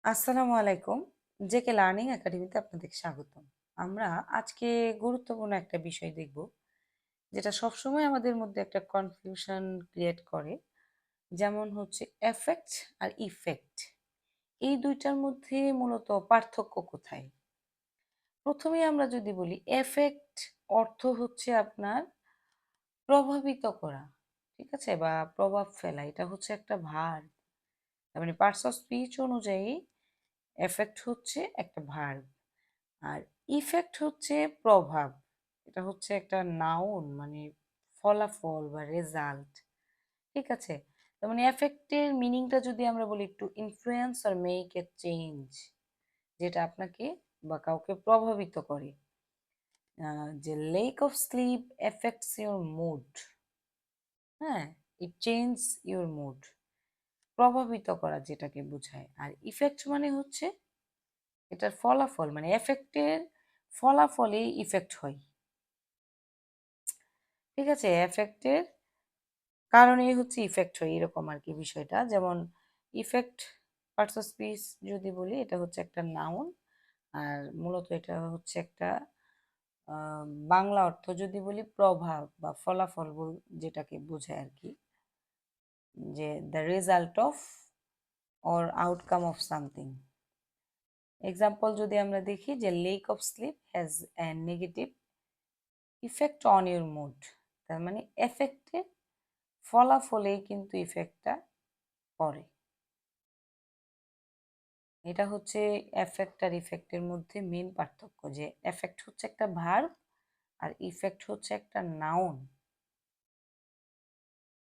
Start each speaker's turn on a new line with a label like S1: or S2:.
S1: আসসালামু আলাইকুম। JK learning একাডেমিতে আপনাদের স্বাগতম। আমরা আজকে গুরুত্বপূর্ণ একটা বিষয় দেখব, যেটা সবসময় আমাদের মধ্যে একটা কনফিউশন ক্রিয়েট করে। যেমন হচ্ছে এফেক্ট আর ইফেক্ট। এই ২ টার মধ্যে মূলত পার্থক্য কোথায়? ১ম এই আমরা যদি বলি এফেক্ট অর্থ হচ্ছে আপনার প্রভাবিত করা। ঠিক আছে? বা প্রভাব ফেলা। এটা হচ্ছে একটা ভার্ব। তার মানে পার্টস অফ স্পিচ অনুযায়ী এফেক্ট হচ্ছে একটা ভার্ব। আর ইফেক্ট হচ্ছে প্রভাব। এটা হচ্ছে একটা নাউন মানে ফলাফল বা রেজাল্ট। ঠিক আছে? তার মানে এফেক্টের মিনিংটা যদি আমরা বলি একটু influence or make a change, যেটা আপনাকে বা কাউকে প্রভাবিত করে। যে lack of sleep effects your mood. হ্যাঁ? It change your mood. প্রভাবিত করা যেটাকে বোঝায়। আর ইফেক্ট মানে হচ্ছে এটার ফলাফল মানে এফেক্টের ফলাফলেই ইফেক্ট হয়। ঠিক আছে? এফেক্টের কারণেই হচ্ছে ইফেক্ট হয় এরকম আরকি বিষয়টা। যেমন ইফেক্ট পার্টস অফ স্পিচ যদি বলি এটা হচ্ছে একটা নাউন। আর মূলত এটা হচ্ছে একটা আ বাংলা অর্থ যদি বলি প্রভাব বা ফলাফল যেটাকে বোঝায় আরকি। যে the result of or outcome of something. Example যদি আমরা দেখি যে lack of sleep has a negative effect on your mood. তার মানে এফেক্টের ফলাফলেই কিন্তু ইফেক্টটা পড়ে। এটা হচ্ছে এফেক্ট আর ইফেক্টের মধ্যে মেইন পার্থক্য যে এফেক্ট হচ্ছে একটা ভার্ব আর ইফেক্ট হচ্ছে একটা নাউন।